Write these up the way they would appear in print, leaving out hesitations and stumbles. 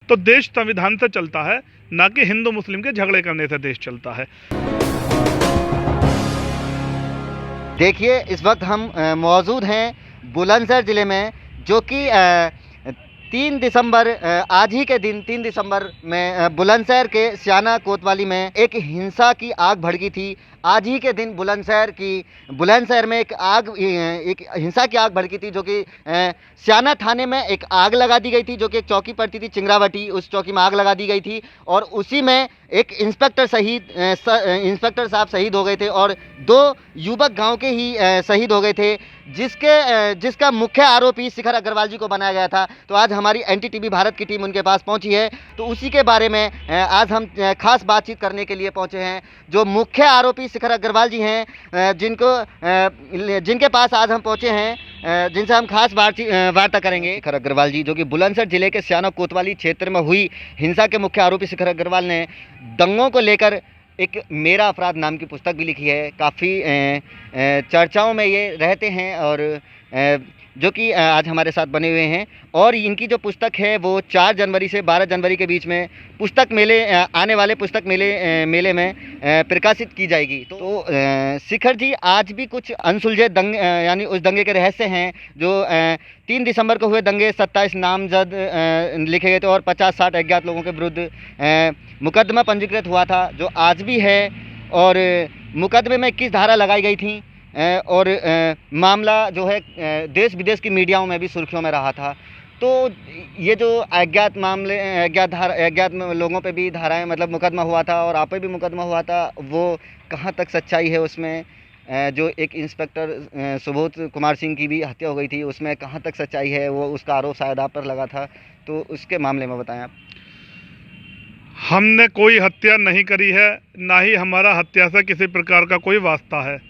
तो देश संविधान से चलता है, ना कि हिंदू मुस्लिम के झगड़े करने से देश चलता है। देखिए, इस वक्त हम मौजूद हैं बुलंदशहर ज़िले में, जो कि 3 दिसंबर आज ही के दिन 3 दिसंबर में बुलंदशहर के स्याना कोतवाली में एक हिंसा की आग भड़की थी। आज ही के दिन बुलंदशहर में एक हिंसा की आग भड़की थी, जो कि स्याना थाने में एक आग लगा दी गई थी, जो कि एक चौकी पड़ती थी चिंगरावटी, उस चौकी में आग लगा दी गई थी और उसी में एक इंस्पेक्टर साहब शहीद हो गए थे और 2 युवक गांव के ही शहीद हो गए थे, जिसका मुख्य आरोपी शिखर अग्रवाल जी को बनाया गया था। तो आज हमारी एनडीटीवी भारत की टीम उनके पास पहुंची है, तो उसी के बारे में आज हम खास बातचीत करने के लिए पहुंचे हैं। जो मुख्य आरोपी शिखर अग्रवाल जी हैं, जिनके पास आज हम पहुंचे हैं, जिनसे हम खास वार्ता करेंगे। शिखर अग्रवाल जी, जो कि बुलंदशहर जिले के स्याना कोतवाली क्षेत्र में हुई हिंसा के मुख्य आरोपी शिखर अग्रवाल ने दंगों को लेकर एक मेरा अपराध नाम की पुस्तक भी लिखी है। काफ़ी चर्चाओं में ये रहते हैं और जो कि आज हमारे साथ बने हुए हैं। और इनकी जो पुस्तक है वो 4 जनवरी से 12 जनवरी के बीच में आने वाले पुस्तक मेले में प्रकाशित की जाएगी। तो शिखर जी, आज भी कुछ अनसुलझे यानी उस दंगे के रहस्य हैं जो 3 दिसंबर को हुए दंगे। 27 नामजद लिखे गए थे और 50-60 अज्ञात लोगों के विरुद्ध मुकदमा पंजीकृत हुआ था, जो आज भी है। और मुकदमे में 21 धारा लगाई गई थी और मामला जो है देश विदेश की मीडियाओं में भी सुर्खियों में रहा था। तो ये जो अज्ञात लोगों पे भी धाराएं, मतलब मुकदमा हुआ था और आप पे भी मुकदमा हुआ था, वो कहाँ तक सच्चाई है उसमें? जो एक इंस्पेक्टर सुबोध कुमार सिंह की भी हत्या हो गई थी, उसमें कहाँ तक सच्चाई है? वो उसका आरोप शायद आप पर लगा था, तो उसके मामले में बताएं आप। हमने कोई हत्या नहीं करी है, ना ही हमारा हत्या से किसी प्रकार का कोई वास्ता है।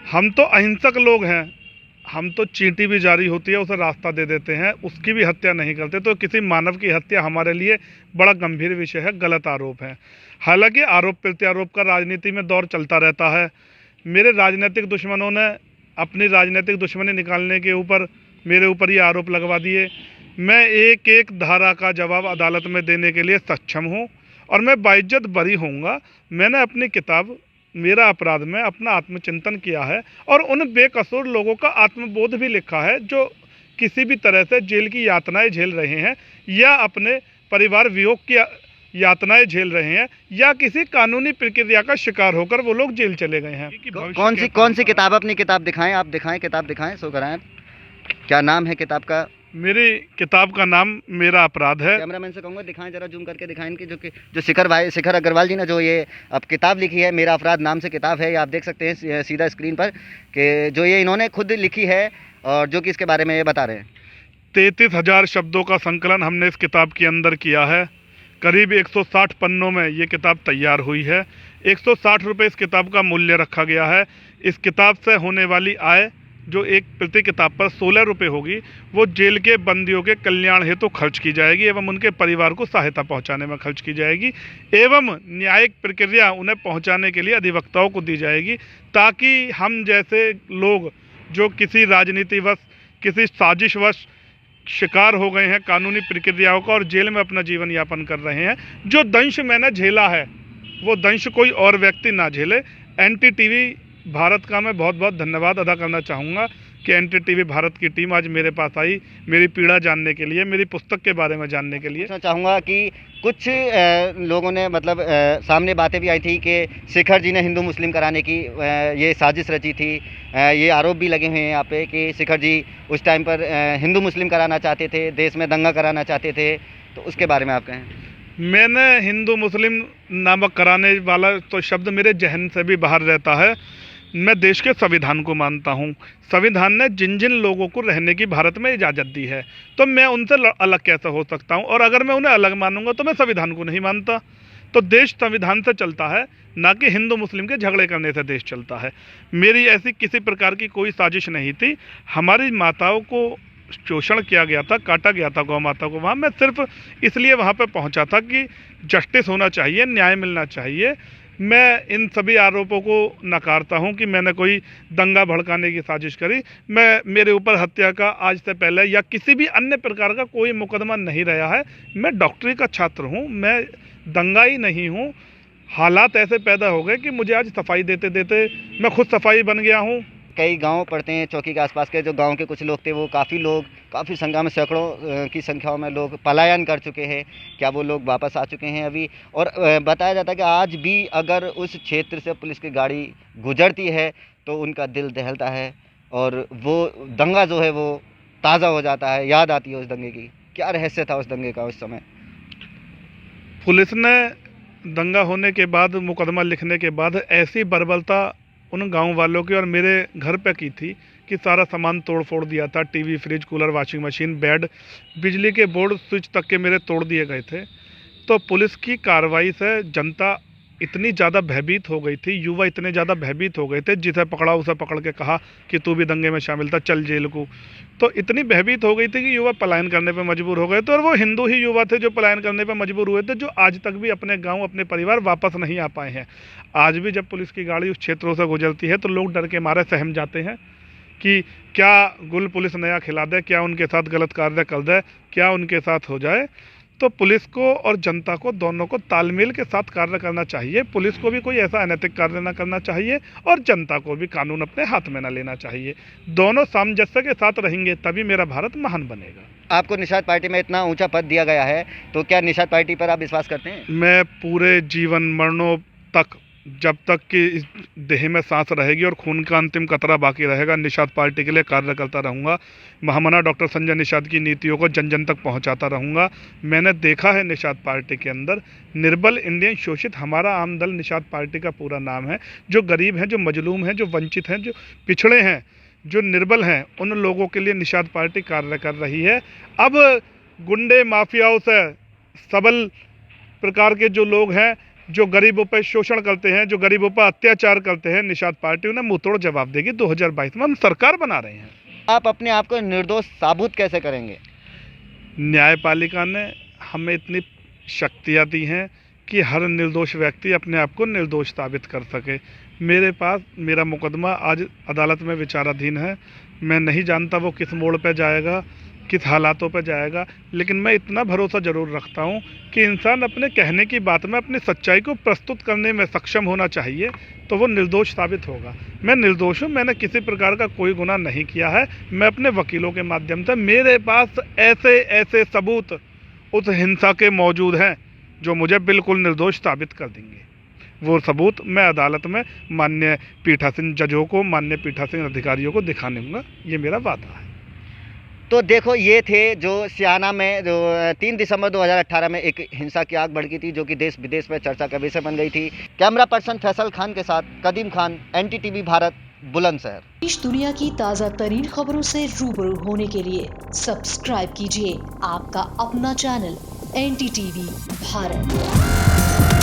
हम तो अहिंसक लोग हैं। हम तो चींटी भी जारी होती है उसे रास्ता दे देते हैं, उसकी भी हत्या नहीं करते। तो किसी मानव की हत्या हमारे लिए बड़ा गंभीर विषय है, गलत आरोप है। हालांकि आरोप प्रत्यारोप का राजनीति में दौर चलता रहता है। मेरे राजनीतिक दुश्मनों ने अपनी राजनीतिक दुश्मनी निकालने के ऊपर मेरे ऊपर ये आरोप लगवा दिए। मैं एक एक धारा का जवाब अदालत में देने के लिए सक्षम हूँ और मैं बाइज्जत बरी होऊंगा। मैंने अपनी किताब मेरा अपराध में अपना आत्मचिंतन किया है और उन बेकसूर लोगों का आत्मबोध भी लिखा है जो किसी भी तरह से जेल की यातनाएं झेल रहे हैं या अपने परिवार वियोग की यातनाएं झेल रहे हैं या किसी कानूनी प्रक्रिया का शिकार होकर वो लोग जेल चले गए हैं। कौन सी किताब? अपनी किताब दिखाएं, आप दिखाएं, किताब दिखाएं, शो कराएं। क्या नाम है किताब का? मेरी किताब का नाम मेरा अपराध है। कैमरामैन से कहूँगा दिखाएं, जरा जूम करके दिखाएं कि जो शिखर अग्रवाल जी ने जो ये अब किताब लिखी है, मेरा अपराध नाम से किताब है। ये आप देख सकते हैं सीधा स्क्रीन पर कि जो ये इन्होंने खुद लिखी है और जो कि इसके बारे में ये बता रहे हैं। 33,000 शब्दों का संकलन हमने इस किताब के अंदर किया है। करीब 160 पन्नों में ये किताब तैयार हुई है। 160 रुपये इस किताब का मूल्य रखा गया है। इस किताब से होने वाली आय जो एक प्रति किताब पर 16 रुपये होगी, वो जेल के बंदियों के कल्याण हेतु खर्च की जाएगी एवं उनके परिवार को सहायता पहुंचाने में खर्च की जाएगी एवं न्यायिक प्रक्रिया उन्हें पहुंचाने के लिए अधिवक्ताओं को दी जाएगी, ताकि हम जैसे लोग जो किसी राजनीतिवश, किसी साजिशवश शिकार हो गए हैं कानूनी प्रक्रियाओं का और जेल में अपना जीवन यापन कर रहे हैं, जो दंश मैंने झेला है वो दंश कोई और व्यक्ति ना झेले। एनडीटीवी भारत का मैं बहुत बहुत धन्यवाद अदा करना चाहूँगा कि एनडीटीवी भारत की टीम आज मेरे पास आई मेरी पीड़ा जानने के लिए, मेरी पुस्तक के बारे में जानने के लिए। मैं चाहूँगा कि कुछ लोगों ने मतलब सामने बातें भी आई थी कि शिखर जी ने हिंदू मुस्लिम कराने की ये साजिश रची थी। ये आरोप भी लगे हुए हैं यहाँ पे कि शिखर जी उस टाइम पर हिंदू मुस्लिम कराना चाहते थे, देश में दंगा कराना चाहते थे, तो उसके बारे में आप कहें। मैंने हिंदू मुस्लिम नामक कराने वाला तो शब्द मेरे जहन से भी बाहर रहता है। मैं देश के संविधान को मानता हूँ। संविधान ने जिन जिन लोगों को रहने की भारत में इजाज़त दी है, तो मैं उनसे अलग कैसे हो सकता हूँ? और अगर मैं उन्हें अलग मानूंगा तो मैं संविधान को नहीं मानता। तो देश संविधान से चलता है, ना कि हिंदू मुस्लिम के झगड़े करने से देश चलता है। मेरी ऐसी किसी प्रकार की कोई साजिश नहीं थी। हमारी माताओं को शोषण किया गया था, काटा गया था गौ माता को। वहाँ मैं सिर्फ इसलिए वहाँ पे पहुँचा था कि जस्टिस होना चाहिए, न्याय मिलना चाहिए। मैं इन सभी आरोपों को नकारता हूं कि मैंने कोई दंगा भड़काने की साजिश करी। मेरे ऊपर हत्या का आज से पहले या किसी भी अन्य प्रकार का कोई मुकदमा नहीं रहा है। मैं डॉक्टरी का छात्र हूं, मैं दंगाई नहीं हूं। हालात ऐसे पैदा हो गए कि मुझे आज सफाई देते देते मैं खुद सफाई बन गया हूं। कई गांव पड़ते हैं, चौकी के आसपास के जो गांव के कुछ लोग थे वो काफ़ी संख्या में, सैकड़ों की संख्या में लोग पलायन कर चुके हैं। क्या वो लोग वापस आ चुके हैं अभी? और बताया जाता है कि आज भी अगर उस क्षेत्र से पुलिस की गाड़ी गुजरती है तो उनका दिल दहलता है और वो दंगा जो है वो ताज़ा हो जाता है, याद आती है उस दंगे की। क्या रहस्य था उस दंगे का उस समय? पुलिस ने दंगा होने के बाद, मुकदमा लिखने के बाद ऐसी बर्बरता उन गांव वालों की और मेरे घर पे की थी कि सारा सामान तोड़ फोड़ दिया था। TV, fridge, cooler, washing machine, bed, बिजली के बोर्ड, स्विच तक के मेरे तोड़ दिए गए थे। तो पुलिस की कार्रवाई से जनता इतनी ज़्यादा भयभीत हो गई थी, युवा इतने ज़्यादा भयभीत हो गए थे, जिसे पकड़ा उसे पकड़ के कहा कि तू भी दंगे में शामिल था, चल जेल को। तो इतनी भयभीत हो गई थी कि युवा पलायन करने पर मजबूर हो गए थे। और वो हिंदू ही युवा थे जो पलायन करने पर मजबूर हुए थे, जो आज तक भी अपने गांव, अपने परिवार वापस नहीं आ पाए हैं। आज भी जब पुलिस की गाड़ी उस क्षेत्रों से गुजरती है तो लोग डर के मारे सहम जाते हैं कि क्या गुल पुलिस नया खिला दे, क्या उनके साथ गलत कार्य कर दे, क्या उनके साथ हो जाए। तो पुलिस को और जनता को, दोनों को तालमेल के साथ कार्य करना चाहिए। पुलिस को भी कोई ऐसा अनैतिक कार्य ना करना चाहिए और जनता को भी कानून अपने हाथ में ना लेना चाहिए। दोनों सामंजस्य के साथ रहेंगे तभी मेरा भारत महान बनेगा। आपको निषाद पार्टी में इतना ऊंचा पद दिया गया है, तो क्या निषाद पार्टी पर आप विश्वास करते हैं? मैं पूरे जीवन मरणों तक, जब तक कि इस देह में सांस रहेगी और खून का अंतिम कतरा बाकी रहेगा, निषाद पार्टी के लिए कार्य करता रहूँगा। महामना डॉक्टर संजय निषाद की नीतियों को जन जन तक पहुँचाता रहूँगा। मैंने देखा है निषाद पार्टी के अंदर निर्बल इंडियन शोषित, हमारा आम दल निषाद पार्टी का पूरा नाम है। जो गरीब हैं, जो मजलूम हैं, जो वंचित हैं, जो पिछड़े हैं, जो निर्बल हैं, उन लोगों के लिए निषाद पार्टी कार्य कर रही है। अब गुंडे माफियाओं से सबल प्रकार के जो लोग हैं, जो गरीबों पर शोषण करते हैं, जो गरीबों पर अत्याचार करते हैं, निषाद पार्टी उन्हें मुंहतोड़ जवाब देगी। 2022 में हम सरकार बना रहे हैं। आप अपने आप को निर्दोष साबित कैसे करेंगे? न्यायपालिका ने हमें इतनी शक्तियाँ दी हैं कि हर निर्दोष व्यक्ति अपने आप को निर्दोष साबित कर सके। मेरे पास मेरा मुकदमा आज अदालत में विचाराधीन है। मैं नहीं जानता वो किस मोड़ पर जाएगा, किस हालातों पर जाएगा, लेकिन मैं इतना भरोसा ज़रूर रखता हूँ कि इंसान अपने कहने की बात में अपनी सच्चाई को प्रस्तुत करने में सक्षम होना चाहिए, तो वो निर्दोष साबित होगा। मैं निर्दोष हूँ, मैंने किसी प्रकार का कोई गुनाह नहीं किया है। मैं अपने वकीलों के माध्यम से, मेरे पास ऐसे ऐसे सबूत उस हिंसा के मौजूद हैं जो मुझे बिल्कुल निर्दोष साबित कर देंगे। वो सबूत मैं अदालत में माननीय पीठासीन जजों को, माननीय पीठासीन अधिकारियों को दिखाने दूंगा, ये मेरा वादा है। तो देखो, ये थे जो सियाना में जो 3 दिसंबर 2018 में एक हिंसा की आग भड़की थी, जो कि देश विदेश में चर्चा का विषय बन गई थी। कैमरा पर्सन फैसल खान के साथ कदीम खान, NTTV भारत, बुलंदशहर। देश दुनिया की ताज़ा तरीन खबरों से रूबरू होने के लिए सब्सक्राइब कीजिए आपका अपना चैनल NTTV भारत।